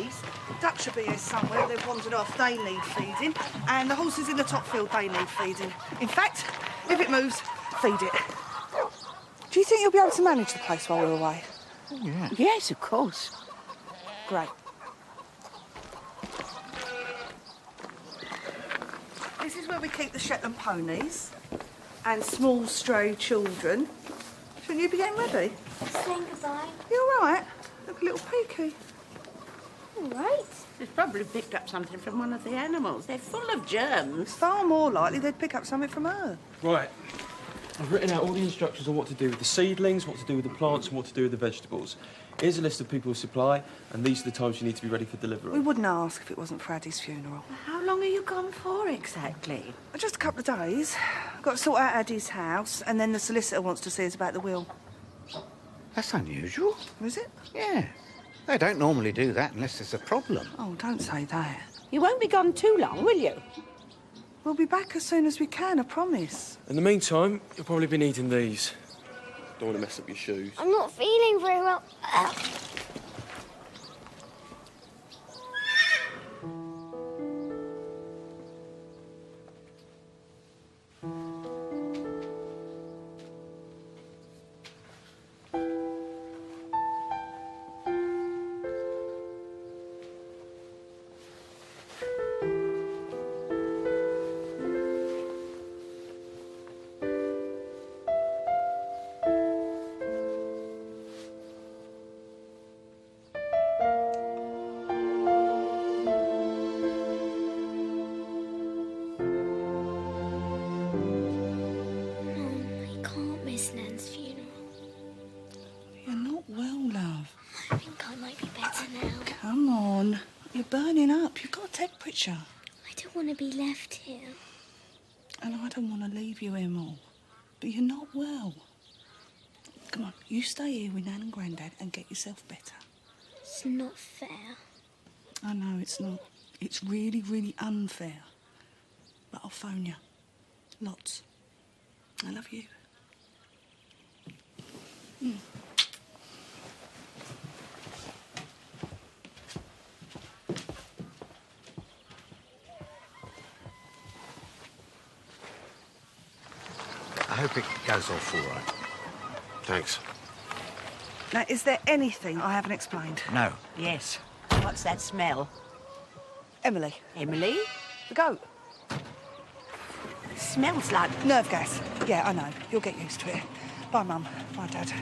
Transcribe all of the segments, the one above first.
geese. Ducks should be here somewhere. They've wandered off. They need feeding. And the horses in the top field, they need feeding. In fact, if it moves, feed it. Do you think you'll be able to manage the place while we're away? Oh, yeah. Yes, of course. Great. This is where we keep the Shetland ponies and small stray children. Shouldn't you be getting ready? Saying goodbye. You all right? Look a little peaky. All right. They've probably picked up something from one of the animals. They're full of germs. Far more likely they'd pick up something from her. Right. I've written out all the instructions on what to do with the seedlings, what to do with the plants, and what to do with the vegetables. Here's a list of people's supply, and these are the times you need to be ready for delivery. We wouldn't ask if it wasn't for Addie's funeral. How long are you gone for, exactly? Just a couple of days. I've got to sort out Addie's house, and then the solicitor wants to see us about the will. That's unusual. Is it? Yeah. They don't normally do that unless there's a problem. Oh, don't say that. You won't be gone too long, will you? We'll be back as soon as we can, I promise. In the meantime, you'll probably be needing these. Don't want to mess up your shoes. I'm not feeling very well. Temperature. I don't want to be left here. And I don't want to leave you here, Mom. But you're not well. Come on, you stay here with Nan and Grandad and get yourself better. It's not fair. I know it's not. It's really, really unfair. But I'll phone you. Lots. I love you. I hope it goes off all right. Thanks. Now, is there anything I haven't explained? No. Yes. What's that smell? Emily. Emily? The goat. Smells like... Nerve gas. Yeah, I know. You'll get used to it. Bye, Mum. Bye, Dad.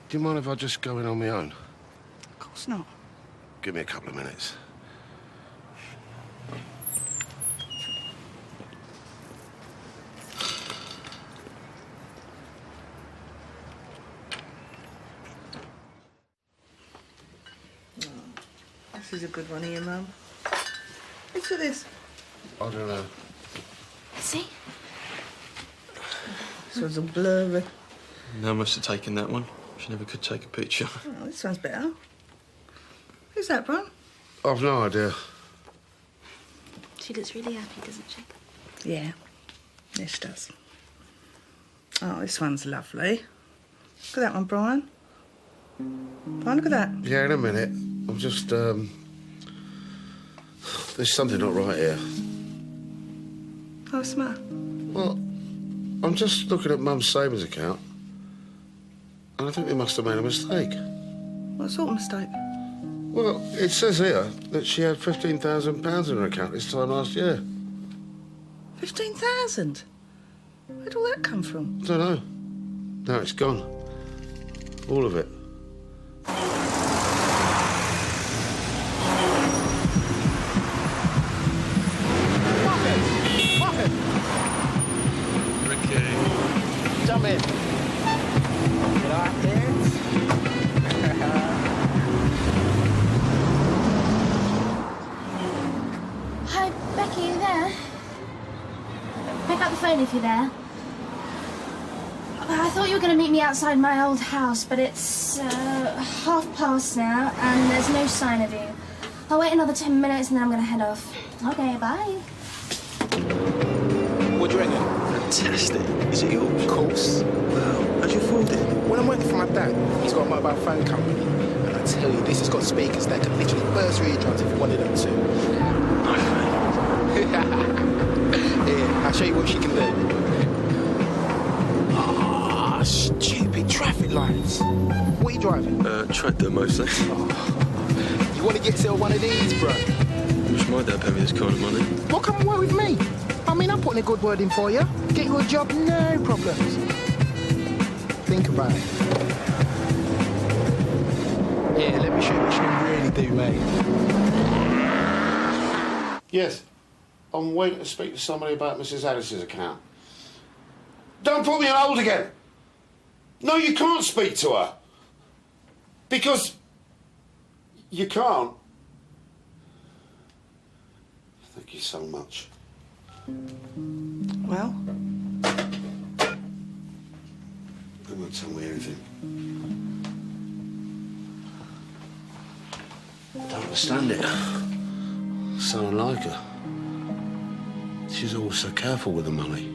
Do you mind if I just go in on my own? Of course not. Give me a couple of minutes. This is a good one here, Mum. What's with this? I don't know. See? This one's all blurry. Nan must have taken that one. She never could take a picture. Oh, this one's better. Who's that, Bron? I've no idea. She looks really happy, doesn't she? Yeah. Yes, she does. Oh, this one's lovely. Look at that one, Brian. Fine, look at that. Yeah, in a minute. I'm just, there's something not right here. What's the matter? Well, I'm just looking at Mum's savings account, and I think they must have made a mistake. What sort of mistake? Well, it says here that she had £15,000 in her account this time last year. 15,000? Where'd all that come from? I don't know. Now it's gone. All of it. Okay. Jump in. Get off there. Hi, Becky, you there? Pick up the phone if you're there. I thought you were going to meet me outside my old house, but it's past now, and there's no sign of you. I'll wait another 10 minutes, and then I'm going to head off. Okay, bye. What do you reckon? Fantastic. Is it yours? Of course. Wow. How'd you afford it? When I'm working for my dad, he's got a mobile phone company, and I tell you, this has got speakers that can literally burst your eardrums if you wanted them to. Yeah, I'll show you what she can do. Ah, stupid traffic lights. What are you driving? Tractor mostly. You want to get to one of these, bro? Wish my dad paid me this kind of money. Well, come and work with me. I mean, I'm putting a good word in for you. Get you a job, no problems. Think about it. Yeah, let me show you what you can really do, mate. Yes. I'm waiting to speak to somebody about Mrs. Addis's account. Don't put me on hold again. No, you can't speak to her. Because you can't. Thank you so much. Well? They won't tell me anything. Don't understand it. So unlike her. She's always so careful with the money.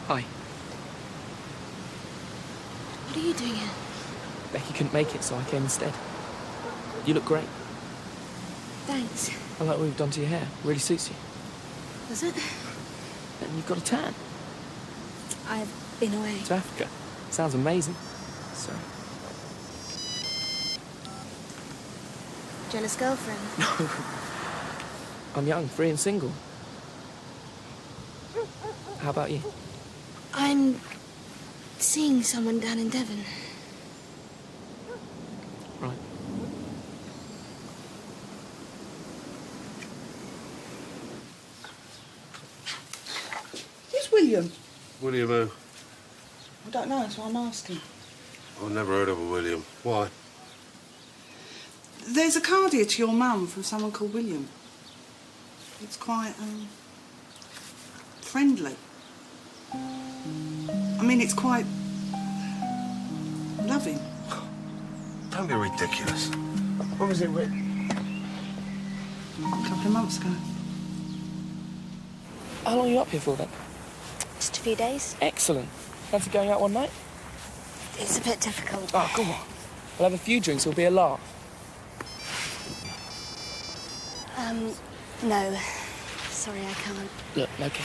Hi. What are you doing here? Becky couldn't make it, so I came instead. You look great. Thanks. I like what you've done to your hair. Really suits you. Was it? And you've got a tan. I've been away. To Africa. Sounds amazing. So. Jealous girlfriend? I'm young, free and single. How about you? I'm seeing someone down in Devon. Right. Who's William? William who? I don't know, that's why I'm asking. I've never heard of a William. Why? There's a card here to your mum from someone called William. It's quite, friendly. I mean, it's quite loving. Don't be ridiculous. When was it written? A couple of months ago. How long are you up here for, then? Just a few days. Excellent. Fancy going out one night? It's a bit difficult. Oh, go on. We'll have a few drinks, it'll be a laugh. No. Sorry, I can't. Look, okay.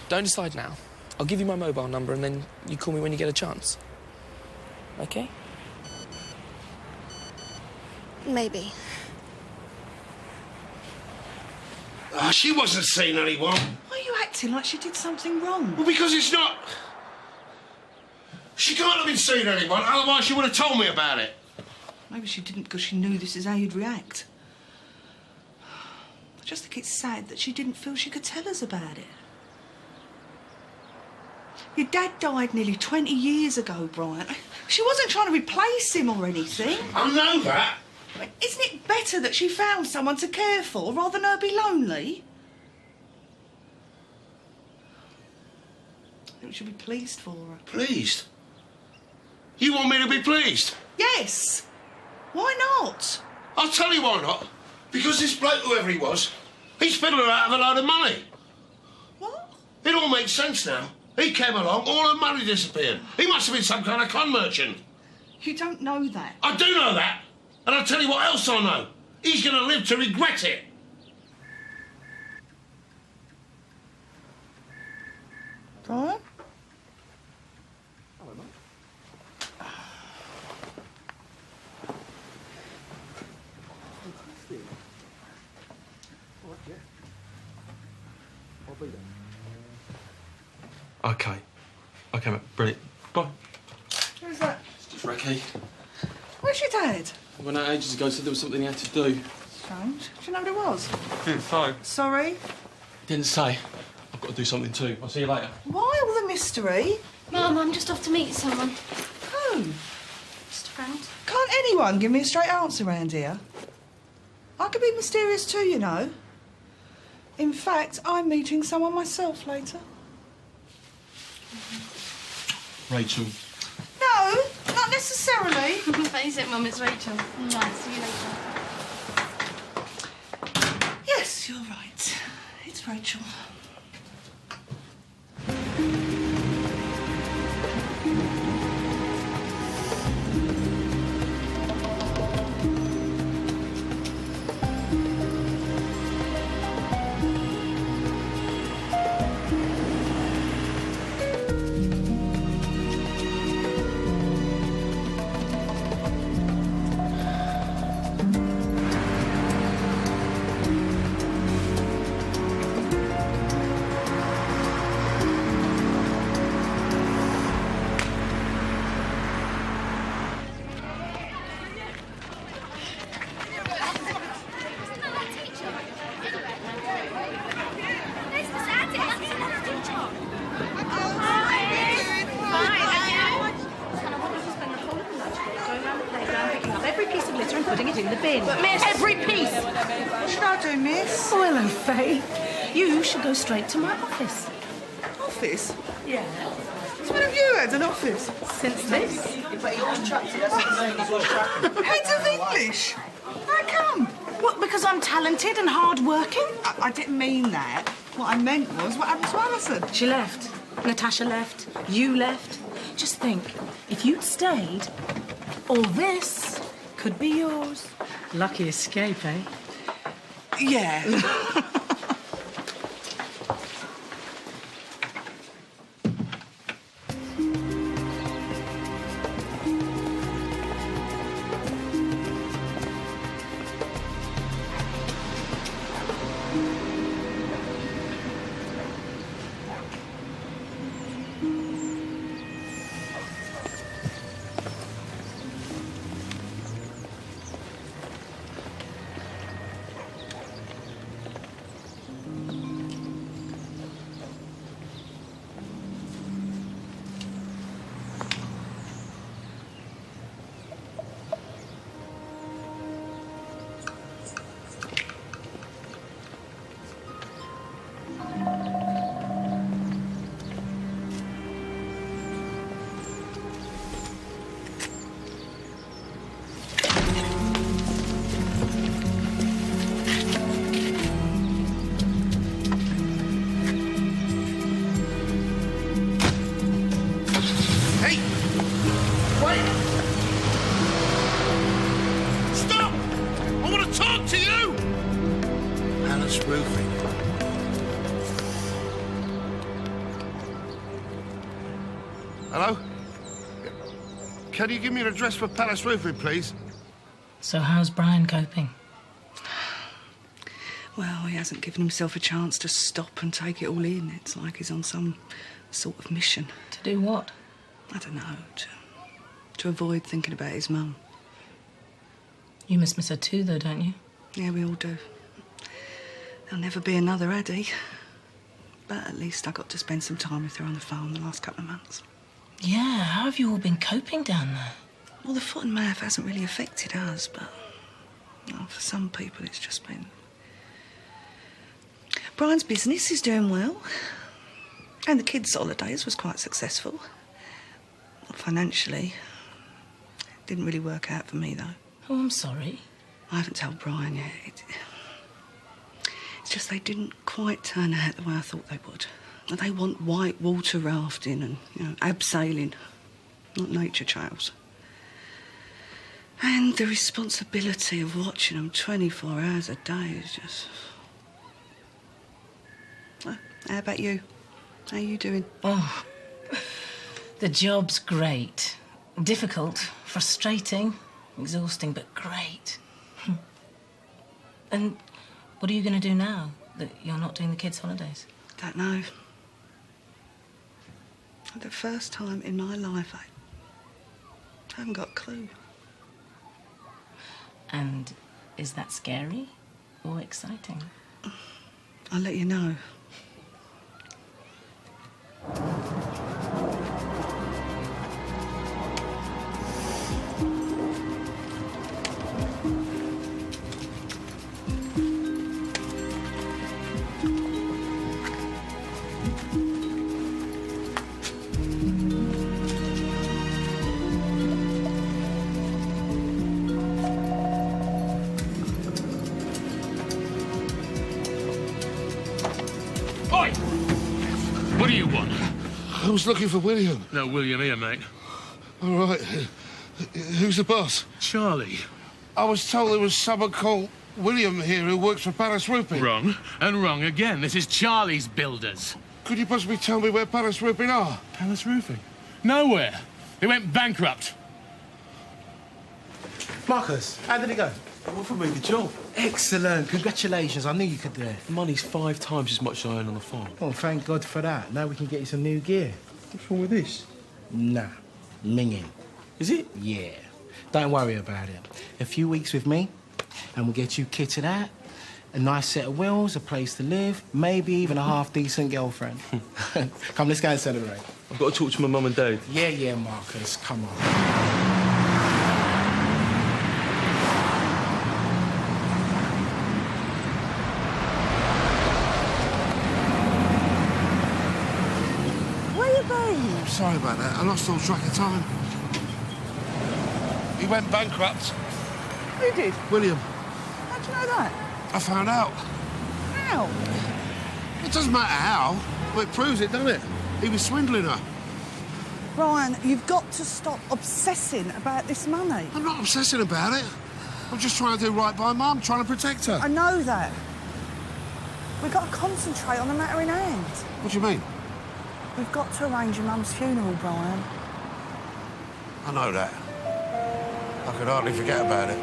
Don't decide now. I'll give you my mobile number and then you call me when you get a chance. Okay? Maybe. Oh, she wasn't seeing anyone. Why are you acting like she did something wrong? Well, because it's not... She can't have been seeing anyone, otherwise she would have told me about it. Maybe she didn't because she knew this is how you'd react. I just think it's sad that she didn't feel she could tell us about it. Your dad died nearly 20 years ago, Brian. She wasn't trying to replace him or anything. I know that. Isn't it better that she found someone to care for rather than her be lonely? I think we should be pleased for her. Pleased? You want me to be pleased? Yes! Why not? I'll tell you why not. Because this bloke, whoever he was, he's fiddling her out of a load of money. What? It all makes sense now. He came along, all her money disappeared. He must have been some kind of con merchant. You don't know that. I do know that. And I'll tell you what else I know. He's going to live to regret it. Brian? Okay. Okay, mate. Brilliant. Bye. Who's that? It's just Ricky. Where's your dad? I went out ages ago, said there was something he had to do. Strange. Do you know what it was? Didn't say. Sorry? Didn't say. I've got to do something too. I'll see you later. Why all the mystery? Mum, I'm just off to meet someone. Who? Just a friend. Can't anyone give me a straight answer round here? I could be mysterious too, you know. In fact, I'm meeting someone myself later. Rachel. No, not necessarily. Face it, Mum, it's Rachel. See you later. Yes, you're right. It's Rachel. But miss, every piece. What should I do, miss? Oh, hello, Faye. You should go straight to my office. Office? Yeah. So when have you had an office? Since this. Heads of English? How come? What, because I'm talented and hard-working? I didn't mean that. What I meant was, what happened to Alison? She left. Natasha left. You left. Just think, if you'd stayed, all this could be yours. Lucky escape, eh? Yeah. Hello? Can you give me an address for Palace Roofing, please? So how's Brian coping? Well, he hasn't given himself a chance to stop and take it all in. It's like he's on some sort of mission. To do what? I don't know. To avoid thinking about his mum. You must miss her too, though, don't you? Yeah, we all do. There'll never be another Addie. But at least I got to spend some time with her on the farm the last couple of months. Yeah, how have you all been coping down there? Well, the foot and mouth hasn't really affected us, but well, for some people it's just been... Brian's business is doing well. And the kids' holidays was quite successful. Financially, it didn't really work out for me, though. Oh, I'm sorry. I haven't told Brian yet. It's just they didn't quite turn out the way I thought they would. They want white water rafting and, abseiling, not nature trails. And the responsibility of watching them 24 hours a day is just... Well, how about you? How are you doing? Oh, the job's great. Difficult, frustrating, exhausting, but great. And what are you going to do now that you're not doing the kids' holidays? Don't know. For the first time in my life, I haven't got a clue. And is that scary or exciting? I'll let you know. What do you want? I was looking for William. No William here, mate. All right. Who's the boss? Charlie. I was told there was someone called William here who works for Palace Roofing. Wrong. And wrong again. This is Charlie's Builders. Could you possibly tell me where Palace Roofing are? Palace Roofing? Nowhere. They went bankrupt. Marcus, how did it go? I offered me the job. Excellent. Congratulations. I knew you could do it. The money's 5 times as much as I earn on the farm. Oh, thank God for that. Now we can get you some new gear. What's wrong with this? Nah. Minging. Is it? Yeah. Don't worry about it. A few weeks with me, and we'll get you kitted out. A nice set of wheels, a place to live, maybe even a half-decent girlfriend. Come, let's go and celebrate. I've got to talk to my mum and dad. Yeah, Marcus. Come on. Sorry about that. I lost all track of time. He went bankrupt. Who did? William. How'd you know that? I found out. How? It doesn't matter how, but it proves it, doesn't it? He was swindling her. Brian, you've got to stop obsessing about this money. I'm not obsessing about it. I'm just trying to do right by Mum, trying to protect her. I know that. We've got to concentrate on the matter in hand. What do you mean? We've got to arrange your mum's funeral, Brian. I know that. I could hardly forget about it.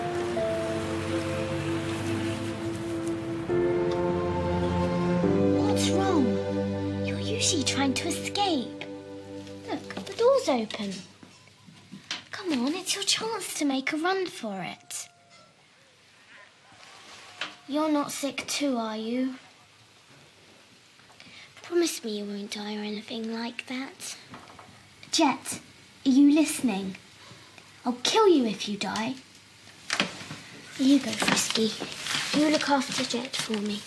What's wrong? You're usually trying to escape. Look, the door's open. Come on, it's your chance to make a run for it. You're not sick too, are you? Promise me you won't die or anything like that. Jet, are you listening? I'll kill you if you die. Here you go, Frisky. You look after Jet for me.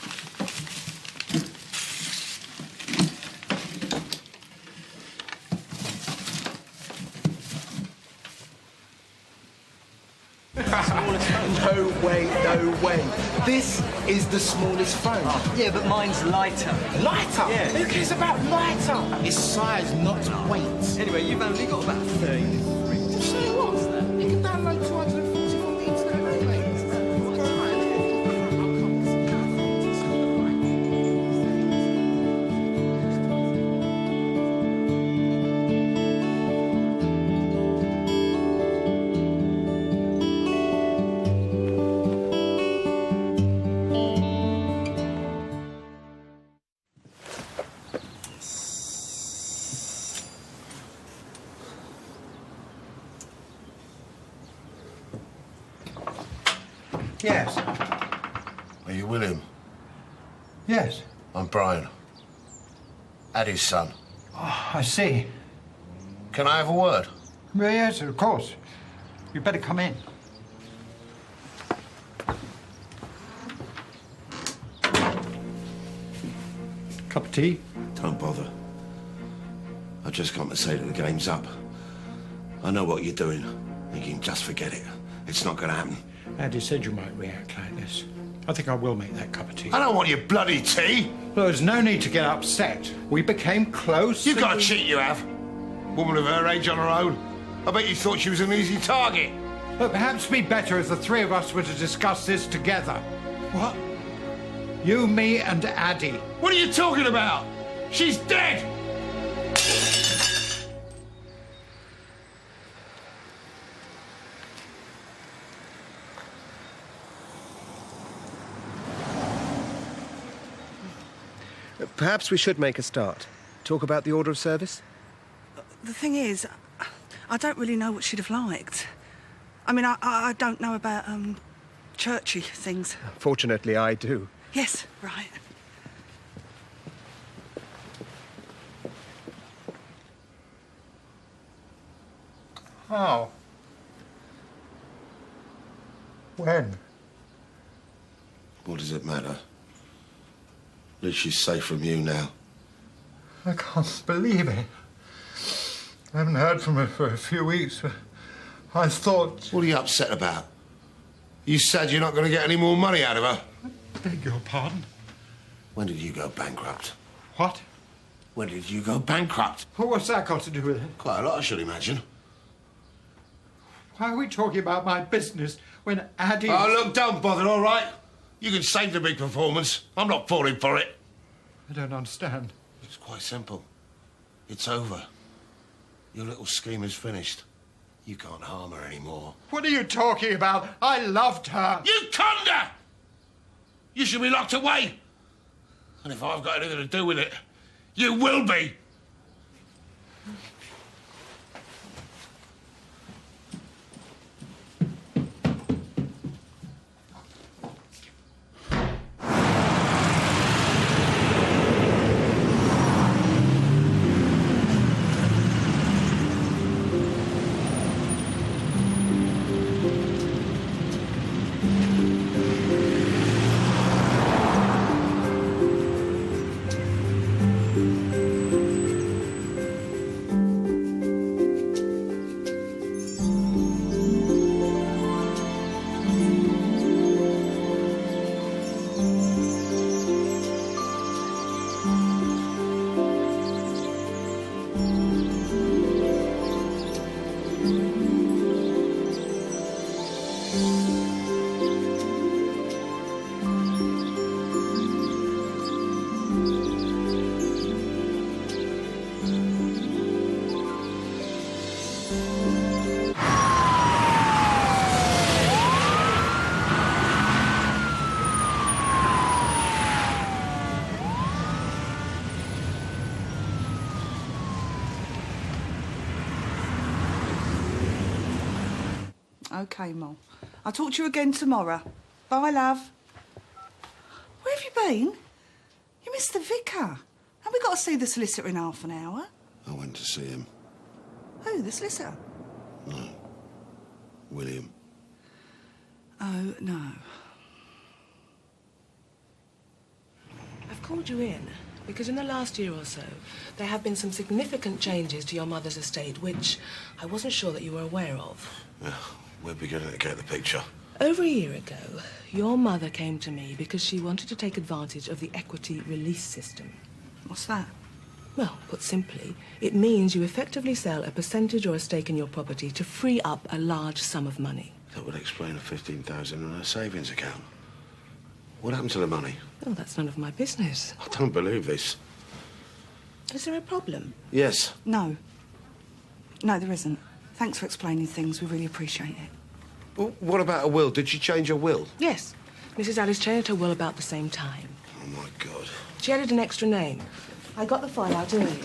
No way. This is the smallest phone. Yeah, but mine's lighter. Lighter? Yeah. Who cares about lighter? It's size, not weight. Anyway, you've only got about 33. So what? You can download 240 on the internet, mate. Yes. Are you William? Yes. I'm Brian. Addie's son. Oh, I see. Can I have a word? Yes, of course. You better come in. Cup of tea? Don't bother. I've just come to say that the game's up. I know what you're doing. You can just forget it. It's not going to happen. Andy said you might react like this. I think I will make that cup of tea. I don't want your bloody tea. Look, there's no need to get upset. We became close. You've got a cheat, you have. Woman of her age on her own. I bet you thought she was an easy target. But perhaps it'd be better if the three of us were to discuss this together. What? You, me, and Addie. What are you talking about? She's dead! Perhaps we should make a start. Talk about the order of service? The thing is, I don't really know what she'd have liked. I mean, I don't know about, churchy things. Fortunately, I do. Yes, right. How? When? What does it matter? At least she's safe from you now. I can't believe it. I haven't heard from her for a few weeks. I thought... What are you upset about? You said you're not going to get any more money out of her. I beg your pardon? When did you go bankrupt? What? When did you go bankrupt? Well, what's that got to do with it? Quite a lot, I should imagine. Why are we talking about my business when Addie... Oh, look, don't bother, all right? You can save the big performance. I'm not falling for it. I don't understand. It's quite simple. It's over. Your little scheme is finished. You can't harm her anymore. What are you talking about? I loved her. You conned her! You should be locked away. And if I've got anything to do with it, you will be. OK, Mol. I'll talk to you again tomorrow. Bye, love. Where have you been? You missed the vicar. And we got to see the solicitor in half an hour. I went to see him. Who, the solicitor? No. William. Oh, no. I've called you in because in the last year or so, there have been some significant changes to your mother's estate, which I wasn't sure that you were aware of. Yeah, we're beginning to get the picture. Over a year ago, your mother came to me because she wanted to take advantage of the equity release system. What's that? Well, put simply, it means you effectively sell a percentage or a stake in your property to free up a large sum of money. That would explain the 15,000 in her savings account. What happened to the money? Oh, that's none of my business. I don't believe this. Is there a problem? Yes. No. No, there isn't. Thanks for explaining things. We really appreciate it. Well, what about a will? Did she change her will? Yes. Mrs. Alice changed her will about the same time. Oh, my God. She added an extra name. I got the file out earlier.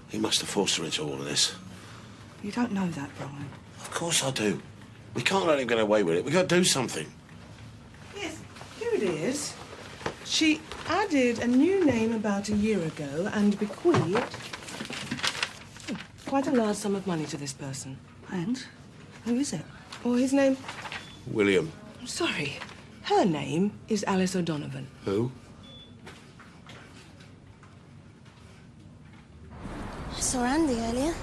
He must have forced her into all of this. You don't know that, Brian. Of course I do. We can't let him get away with it. We've got to do something. Yes, here it is. She added a new name about a year ago and bequeathed quite a large sum of money to this person. And? Who is it? Oh, his name? William. I'm sorry. Her name is Alice O'Donovan. Who? I saw Andy earlier.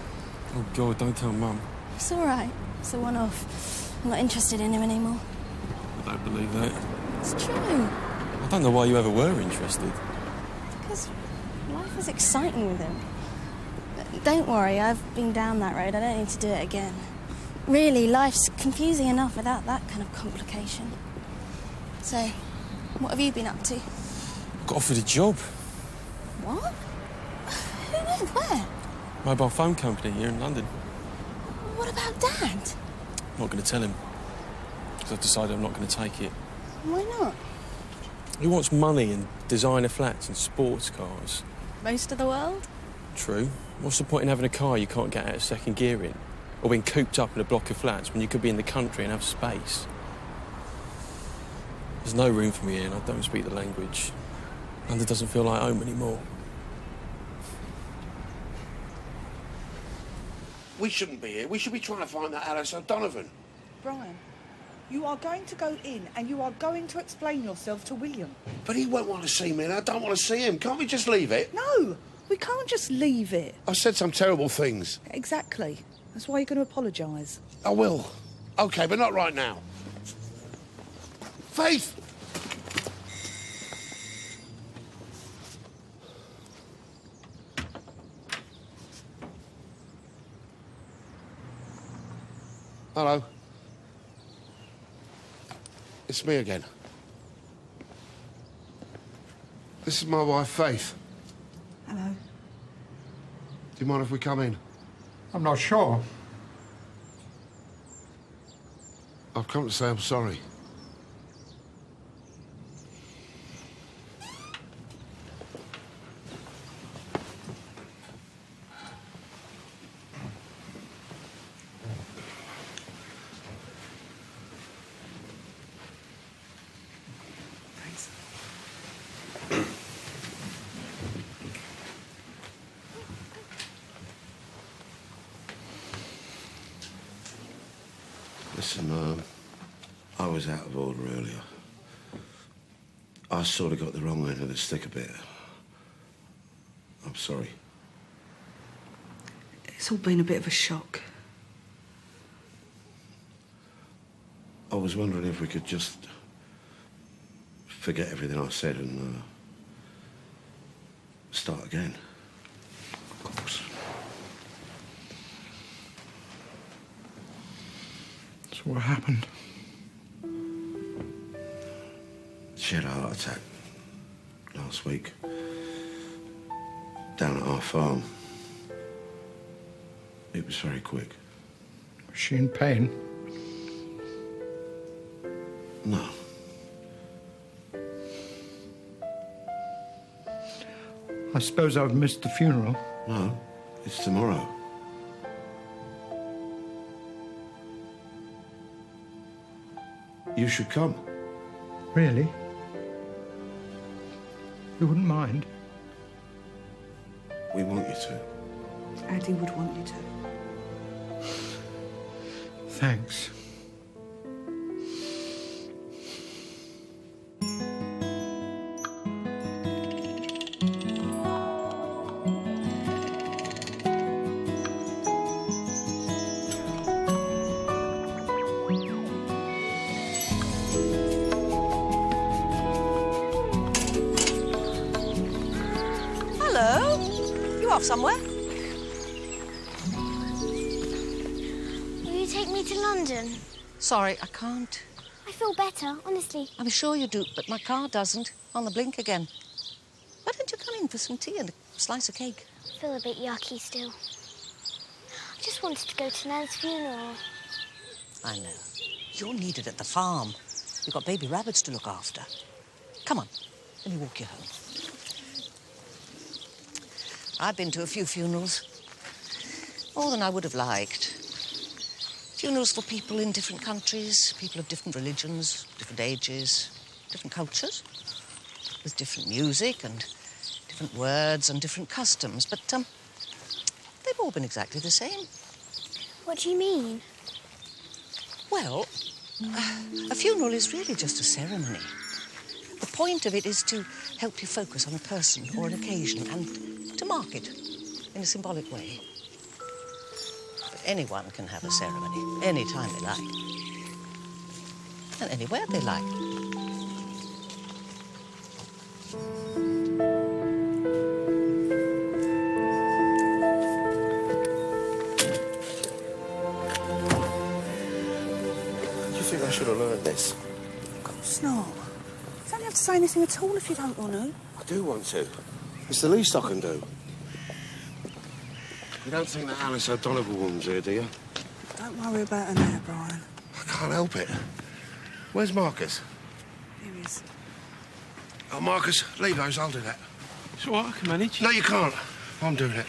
Oh, God, don't tell Mum. It's all right. It's a one-off. I'm not interested in him anymore. I don't believe that. It's true. I don't know why you ever were interested. Because life was exciting with him. Don't worry, I've been down that road. I don't need to do it again. Really, life's confusing enough without that kind of complication. So, what have you been up to? Got offered a job. What? Who with? Where? Mobile phone company here in London. What about Dad? I'm not going to tell him. Because I've decided I'm not going to take it. Why not? He wants money and designer flats and sports cars. Most of the world? True. What's the point in having a car you can't get out of second gear in? Or being cooped up in a block of flats when you could be in the country and have space? There's no room for me here and I don't speak the language. London doesn't feel like home anymore. We shouldn't be here. We should be trying to find that Alice O'Donovan. Brian, you are going to go in and you are going to explain yourself to William. But he won't want to see me and I don't want to see him. Can't we just leave it? No, we can't just leave it. I said some terrible things. Exactly. That's why you're going to apologise. I will. OK, but not right now. Faith! Hello. It's me again. This is my wife, Faith. Hello. Do you mind if we come in? I'm not sure. I've come to say I'm sorry. Listen, I was out of order earlier. I sort of got the wrong end of the stick a bit. I'm sorry. It's all been a bit of a shock. I was wondering if we could just forget everything I said and start again. Of course. So what happened? She had a heart attack last week. Down at our farm. It was very quick. Was she in pain? No. I suppose I've missed the funeral. No, it's tomorrow. You should come. Really? You wouldn't mind? We want you to. Addie would want you to. Thanks. Hello? You off somewhere? Will you take me to London? Sorry, I can't. I feel better, honestly. I'm sure you do, but my car doesn't. On the blink again. Why don't you come in for some tea and a slice of cake? I feel a bit yucky still. I just wanted to go to Nan's funeral. I know. You're needed at the farm. You've got baby rabbits to look after. Come on, let me walk you home. I've been to a few funerals. More than I would have liked. Funerals for people in different countries, people of different religions, different ages, different cultures, with different music and different words and different customs, but they've all been exactly the same. What do you mean? Well, a funeral is really just a ceremony. The point of it is to help you focus on a person or an occasion and to mark it in a symbolic way. Anyone can have a ceremony, any time they like. And anywhere they like. Do you think I should have learned this? Of course not. You don't have to say anything at all if you don't want to. I do want to. It's the least I can do. You don't think that Alice O'Donovan woman's here, do you? Don't worry about her now, Brian. I can't help it. Where's Marcus? Here he is. Oh, Marcus, leave those. I'll do that. It's all right, I can manage. No, you can't. I'm doing it.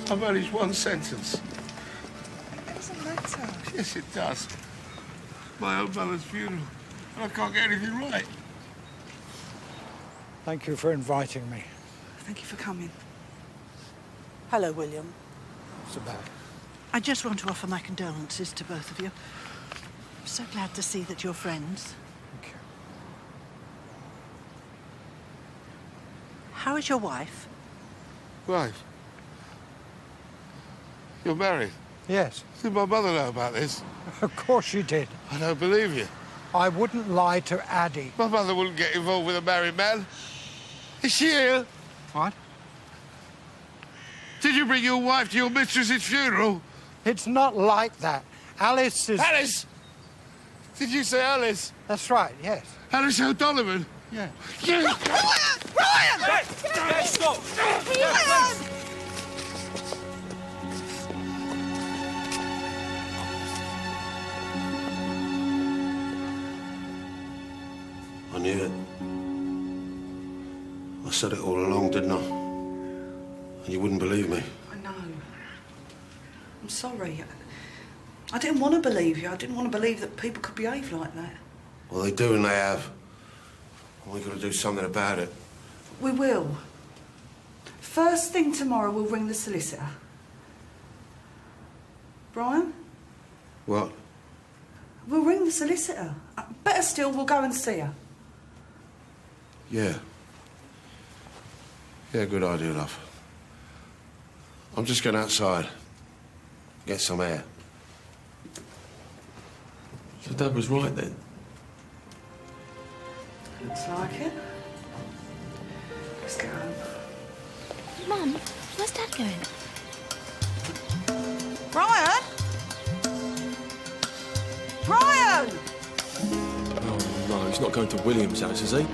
I've managed one sentence. It doesn't matter. Yes, it does. My own mother's funeral. And I can't get anything right. Thank you for inviting me. Thank you for coming. Hello, William. What's about? I just want to offer my condolences to both of you. I'm so glad to see that you're friends. Thank you. How is your wife? Wife? You're married? Yes. Did my mother know about this? Of course you did. I don't believe you. I wouldn't lie to Addie. My mother wouldn't get involved with a married man. Is she here? What? Did you bring your wife to your mistress's funeral? It's not like that. Alice is... Alice! Did you say Alice? That's right, yes. Alice O'Donovan? Yeah. You... Brian! Dad, stop! Brian! I knew it. I said it all along, didn't I? And you wouldn't believe me. I know. I'm sorry. I didn't want to believe you. I didn't want to believe that people could behave like that. Well, they do and they have. And we've got to do something about it. We will. First thing tomorrow, we'll ring the solicitor. Brian? What? We'll ring the solicitor. Better still, we'll go and see her. Yeah. Yeah, good idea, love. I'm just going outside. Get some air. So Dad was right then? Looks like it. Let's go home. Mum, where's Dad going? Brian? Brian! Oh, no, he's not going to William's house, is he?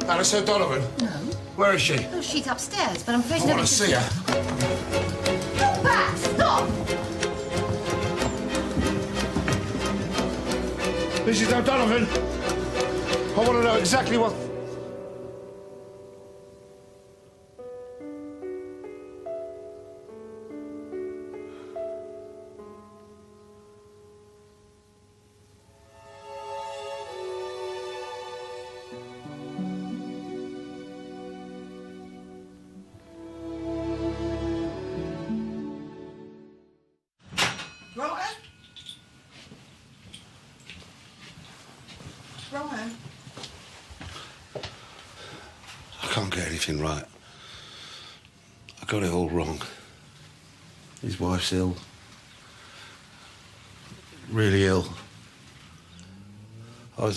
Alice O'Donovan? No. Where is she? Oh, she's upstairs, but I'm afraid I want to see her. Get back! Stop! Mrs. O'Donovan, I want to know exactly what... Brian? Brian? I can't get anything right. I got it all wrong. His wife's ill. Really ill. I'm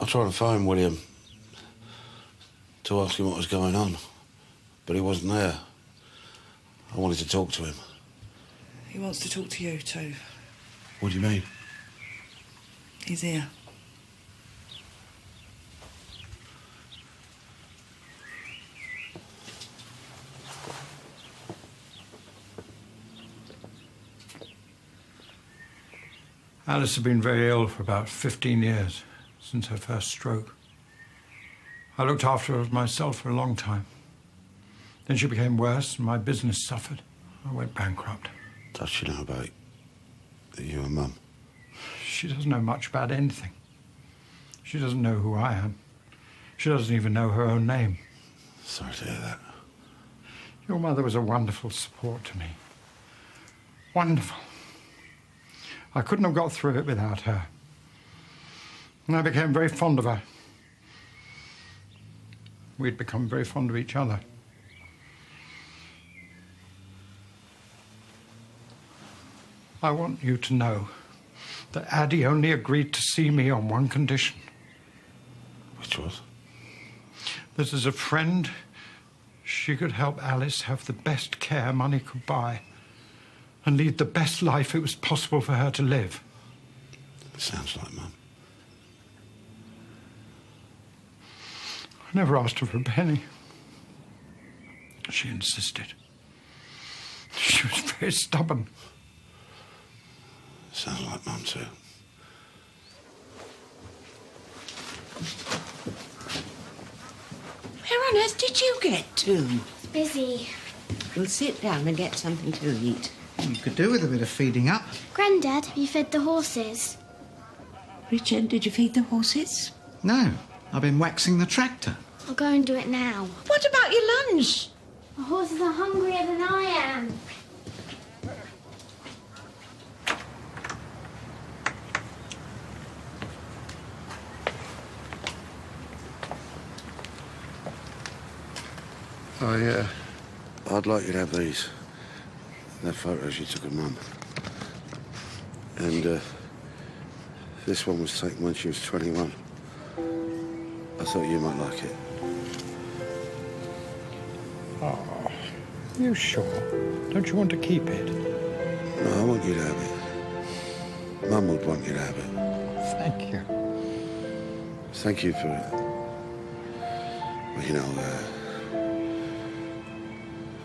trying to phone William to ask him what was going on, but he wasn't there. I wanted to talk to him. He wants to talk to you too. What do you mean? He's here. Alice had been very ill for about 15 years, since her first stroke. I looked after her myself for a long time. Then she became worse and my business suffered. I went bankrupt. Does she know about you and Mum? She doesn't know much about anything. She doesn't know who I am. She doesn't even know her own name. Sorry to hear that. Your mother was a wonderful support to me. Wonderful. I couldn't have got through it without her. And I became very fond of her. We'd become very fond of each other. I want you to know that Addie only agreed to see me on one condition. Which was? That as a friend, she could help Alice have the best care money could buy and lead the best life it was possible for her to live. Sounds like Mum. I never asked her for a penny. She insisted. She was very stubborn. Sounds like Mum too. Where on earth did you get to? Busy. We'll sit down and get something to eat. You could do with a bit of feeding up. Grandad, have you fed the horses? Richard, did you feed the horses? No, I've been waxing the tractor. I'll go and do it now. What about your lunch? The horses are hungrier than I am. I'd like you to have these. They're photos you took of Mum. And this one was taken when she was 21. I thought you might like it. Oh, you sure? Don't you want to keep it? No, I want you to have it. Mum would want you to have it. Thank you. Thank you for, well, you know,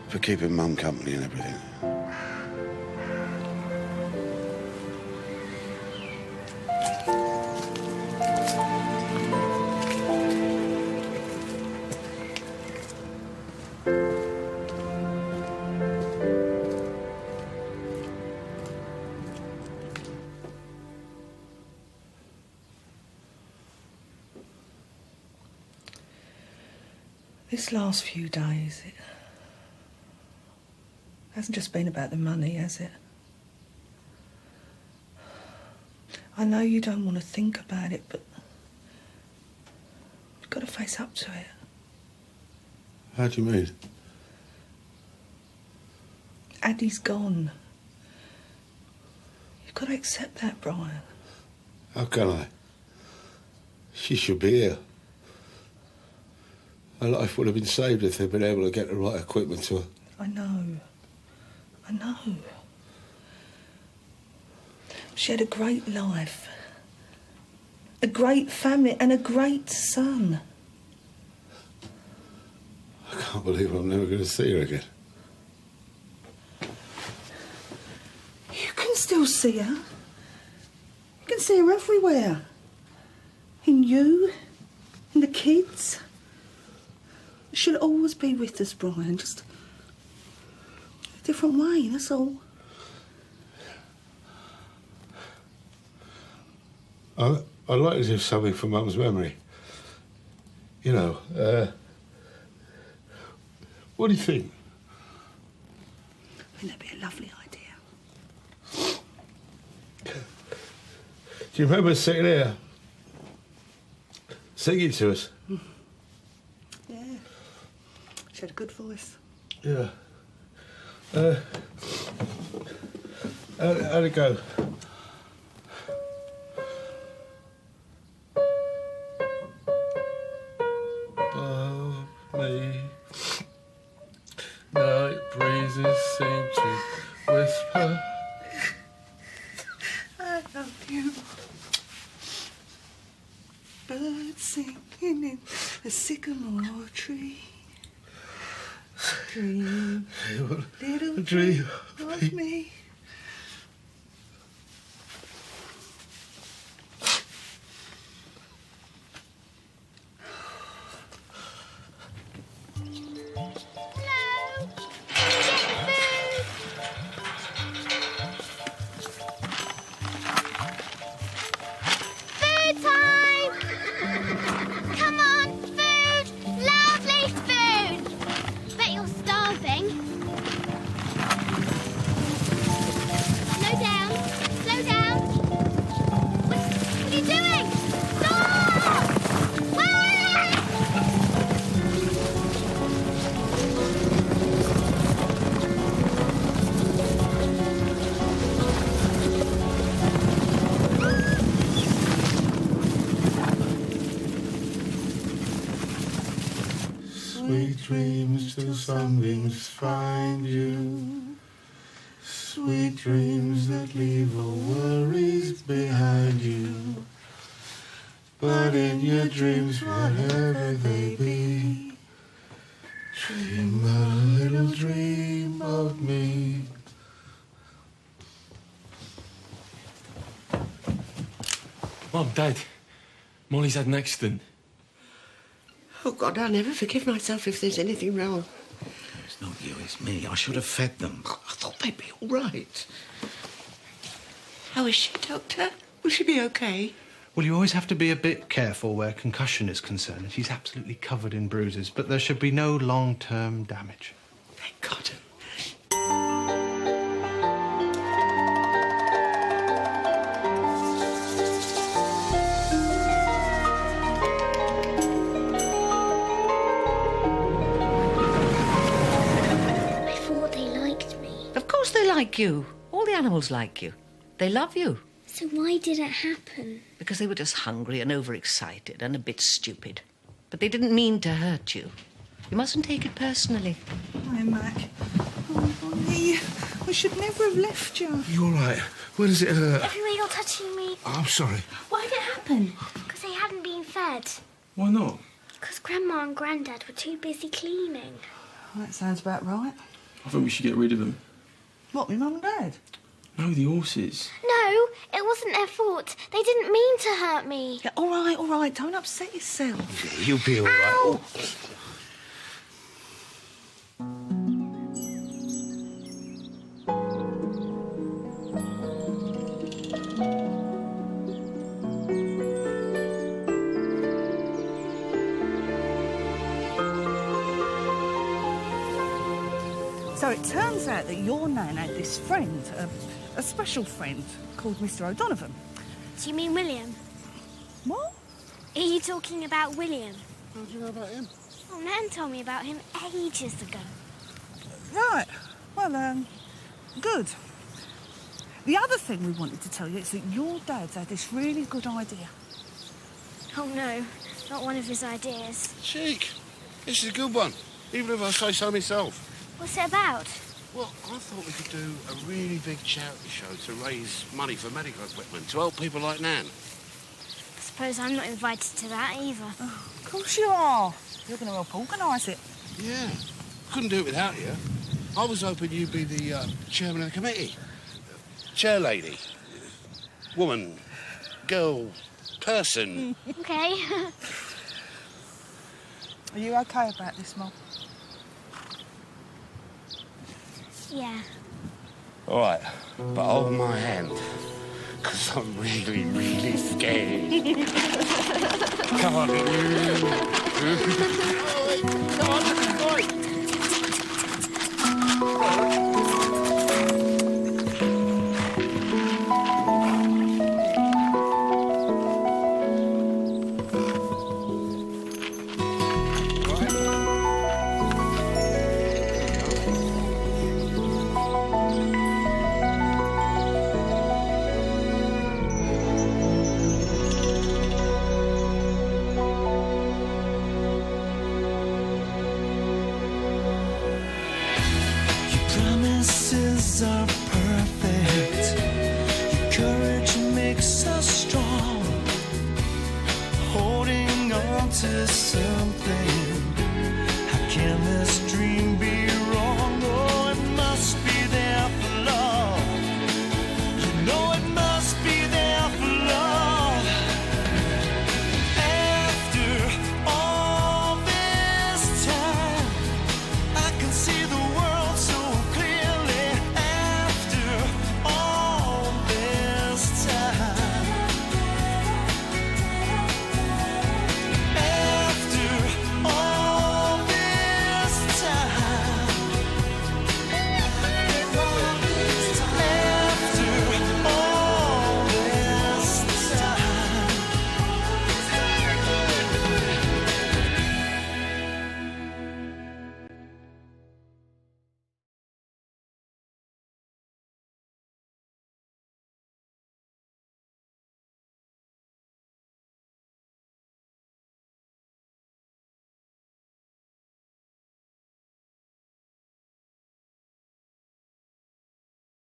for keeping Mum company and everything. This last few days, it hasn't just been about the money, has it? I know you don't want to think about it, but you've got to face up to it. How do you mean? Addie's gone. You've got to accept that, Brian. How can I? She should be here. Her life would have been saved if they'd been able to get the right equipment to her. I know. I know. She had a great life, a great family and a great son. I can't believe I'm never going to see her again. You can still see her. You can see her everywhere. In you, in the kids. She'll always be with us, Brian, just a different way, that's all. I'd like to do something for Mum's memory. You know, what do you think? I think that'd be a lovely idea. Do you remember sitting here, singing to us? Yeah. She had a good voice. Yeah. How'd it go? a sycamore tree. Dream, little dream of me. Sweet dreams till sunbeams find you. Sweet dreams that leave all worries behind you. But in your dreams, whatever they be, dream a little dream of me. Mum, Dad, Molly's had an accident. Oh, God, I'll never forgive myself if there's anything wrong. It's not you, it's me. I should have fed them. I thought they'd be all right. How is she, Doctor? Will she be OK? Well, you always have to be a bit careful where concussion is concerned, and she's absolutely covered in bruises, but there should be no long-term damage. Thank God. Like you. All the animals like you. They love you. So why did it happen? Because they were just hungry and overexcited and a bit stupid. But they didn't mean to hurt you. You mustn't take it personally. Hi, Mac. Oh, Bonnie, we should never have left you. You all right? Where does it hurt? Everywhere you're touching me. Oh, I'm sorry. Why did it happen? Because they hadn't been fed. Why not? Because Grandma and Grandad were too busy cleaning. Oh, that sounds about right. I think we should get rid of them. What, my mum and dad? No, the horses. No, it wasn't their fault. They didn't mean to hurt me. Yeah, all right. Don't upset yourself. Yeah, you'll be all right. Oh. So it turns out that your nan had this friend, a special friend, called Mr. O'Donovan. Do you mean William? What? Are you talking about William? How do you know about him? Oh, Nan told me about him ages ago. Right. Well, good. The other thing we wanted to tell you is that your dad's had this really good idea. Oh, no, not one of his ideas. Cheek. This is a good one, even if I say so myself. What's it about? Well, I thought we could do a really big charity show to raise money for medical equipment to help people like Nan. I suppose I'm not invited to that either. Oh, of course you are. You're going to help organise it. Yeah. Couldn't do it without you. I was hoping you'd be the chairman of the committee. Chair lady. Woman. Girl. Person. OK. Are you OK about this, Mum? Yeah. All right, but hold my hand, because I'm really, really scared. Come on.